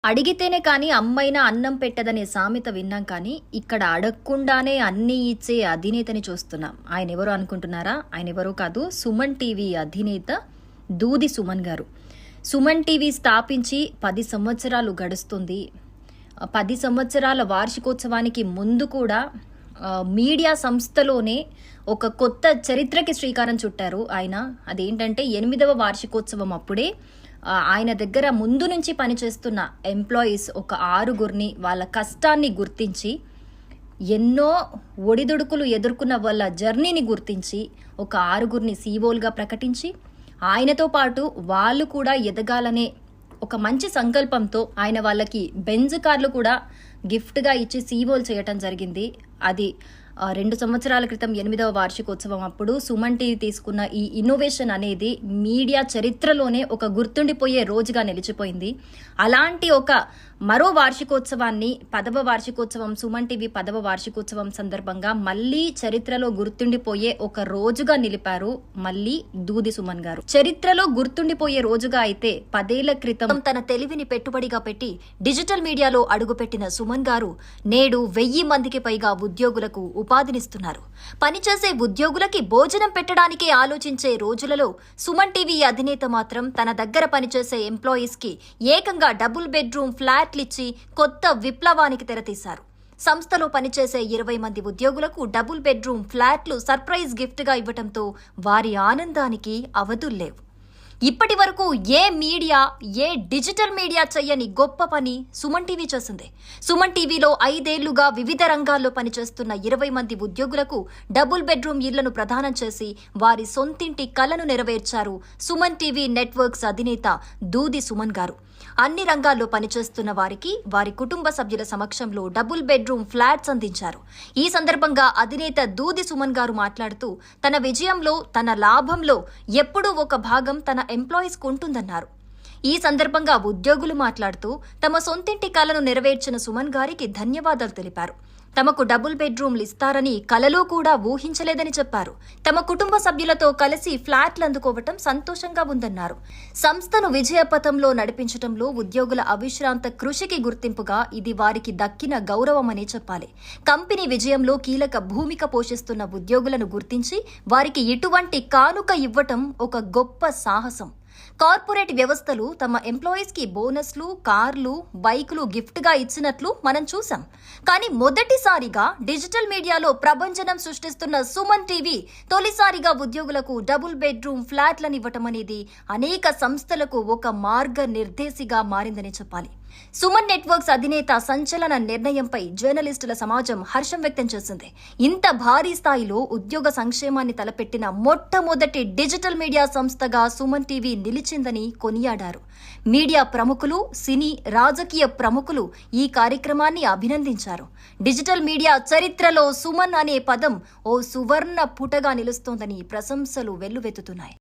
అడిగితేనే కానీ అమ్మైనా అన్నం పెట్టదనే సామెత విన్నాం కానీ ఇక్కడ అడగకుండానే అన్ని ఇచ్చే అధినేతని చూస్తున్నాం. ఆయన ఎవరు అనుకుంటున్నారా? ఆయన ఎవరో కాదు, సుమన్ టీవీ అధినేత దూది సుమన్ గారు. సుమన్ టీవీ స్థాపించి 10 సంవత్సరాలు గడుస్తుంది. 10 సంవత్సరాల వార్షికోత్సవానికి ముందు కూడా మీడియా సంస్థలోనే ఒక కొత్త చరిత్రకి శ్రీకారం చుట్టారు ఆయన. అదేంటంటే 8వ వార్షికోత్సవం అప్పుడే ఆయన దగ్గర ముందు నుంచి పనిచేస్తున్న ఎంప్లాయీస్ ఒక 6గురిని వాళ్ళ కష్టాన్ని గుర్తించి, ఎన్నో ఒడిదుడుకులు ఎదుర్కొన్న వాళ్ళ జర్నీని గుర్తించి ఒక 6గురిని సీఓలుగా ప్రకటించి, ఆయనతో పాటు వాళ్ళు కూడా ఎదగాలనే ఒక మంచి సంకల్పంతో ఆయన వాళ్ళకి బెంజ్ కార్లు కూడా గిఫ్ట్గా ఇచ్చి సీఓలు చేయటం జరిగింది. అది 2 సంవత్సరాల క్రితం 8వ వార్షికోత్సవం అప్పుడు సుమన్ టీవీ తీసుకున్న ఈ ఇన్నోవేషన్ అనేది మీడియా చరిత్రలోనే ఒక గుర్తుండిపోయే రోజుగా నిలిచిపోయింది. అలాంటి ఒక మరో వార్షికోత్సవాన్ని 10వ వార్షికోత్సవం, సుమన్ టీవీ 10వ వార్షికోత్సవం సందర్భంగా మళ్ళీ చరిత్రలో గుర్తుండిపోయే ఒక రోజుగా నిలిపారు మళ్ళీ దూది సుమన్ గారు. చరిత్రలో గుర్తుండిపోయే రోజుగా అయితే 10 ఏళ్ల క్రితం తన తెలివిని పెట్టుబడిగా పెట్టి డిజిటల్ మీడియాలో అడుగుపెట్టిన సుమన్ గారు నేడు 1000 మందికి పైగా ఉద్యోగులకు ఉపాధినిస్తున్నారు. పనిచేసే ఉద్యోగులకి భోజనం పెట్టడానికే ఆలోచించే రోజులలో సుమన్ టీవీ అధినేత మాత్రం తన దగ్గర పనిచేసే ఎంప్లాయీస్ కి ఏకంగా డబుల్ బెడ్రూమ్ ఫ్లాట్లిచ్చి కొత్త విప్లవానికి తెరతీశారు. సంస్థలో పనిచేసే 20 మంది ఉద్యోగులకు డబుల్ బెడ్రూమ్ ఫ్లాట్లు సర్ప్రైజ్ గిఫ్ట్ గా ఇవ్వటంతో వారి ఆనందానికి అవధుల్లేవు. ఇప్పటి వరకు ఏ మీడియా, ఏ డిజిటల్ మీడియా చెయ్యని గొప్ప పని సుమన్ టీవీ చేసింది. సుమన్ టీవీలో 5 ఏళ్లుగా వివిధ రంగాల్లో పనిచేస్తున్న 20 మంది ఉద్యోగులకు డబుల్ బెడ్రూమ్ ఇళ్లను ప్రదానం చేసి వారి సొంతింటి కలను నెరవేర్చారు సుమన్ టీవీ నెట్వర్క్స్ అధినేత దూది సుమన్ గారు. అన్ని రంగాల్లో పనిచేస్తున్న వారికి వారి కుటుంబ సభ్యుల సమక్షంలో డబుల్ బెడ్రూమ్ ఫ్లాట్స్ అందించారు. ఈ సందర్భంగా అధినేత దూది సుమన్ గారు మాట్లాడుతూ తన విజయంలో, తన లాభంలో ఎప్పుడూ ఒక భాగం తన ఎంప్లాయీస్కు ఉంటుందన్నారు. ఈ సందర్భంగా ఉద్యోగులు మాట్లాడుతూ తమ సొంతింటి కలను నెరవేర్చిన సుమన్ గారికి ధన్యవాదాలు తెలిపారు. తమకు డబుల్ బెడ్రూమ్లు ఇస్తారని కలలో కూడా ఊహించలేదని చెప్పారు. తమ కుటుంబ సభ్యులతో కలిసి ఫ్లాట్లు అందుకోవటం సంతోషంగా ఉందన్నారు. సంస్థను విజయపథంలో నడిపించడంలో ఉద్యోగుల అవిశ్రాంత కృషికి గుర్తింపుగా ఇది వారికి దక్కిన గౌరవమని చెప్పాలి. కంపెనీ విజయంలో కీలక భూమిక పోషిస్తున్న ఉద్యోగులను గుర్తించి వారికి ఇటువంటి కానుక ఇవ్వటం ఒక గొప్ప సాహసం. కార్పొరేట్ వ్యవస్థలు తమ ఎంప్లాయీస్ కి బోనస్లు, కార్లు, బైకులు గిఫ్ట్ గా ఇచ్చినట్లు మనం చూసాం. కానీ మొదటిసారిగా డిజిటల్ మీడియాలో ప్రభంజనం సృష్టిస్తున్న సుమన్ టీవీ తొలిసారిగా ఉద్యోగులకు డబుల్ బెడ్రూమ్ ఫ్లాట్లను ఇవ్వటం అనేది అనేక సంస్థలకు ఒక మార్గనిర్దేశిగా మారిందని చెప్పాలి. సుమన్ నెట్వర్క్స్ అధినేత సంచలన నిర్ణయంపై జర్నలిస్టుల సమాజం హర్షం వ్యక్తం చేసింది. ఇంత భారీ స్థాయిలో ఉద్యోగ సంక్షేమాన్ని తలపెట్టిన మొట్టమొదటి డిజిటల్ మీడియా సంస్థగా సుమన్ టీవీ నిలిచిందని కొనియాడారు. మీడియా ప్రముఖులు, సినీ, రాజకీయ ప్రముఖులు ఈ కార్యక్రమాన్ని అభినందించారు. డిజిటల్ మీడియా చరిత్రలో సుమన్ అనే పదం ఓ సువర్ణ పుటగా నిలుస్తోందని ప్రశంసలు వెల్లువెత్తుతున్నాయి.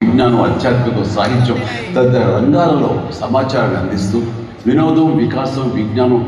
విజ్ఞానం, ఆధ్యాత్మిక, సాహిత్యం తదితర రంగాలలో సమాచారాన్ని అందిస్తూ వినోదం, వికాసం, విజ్ఞానం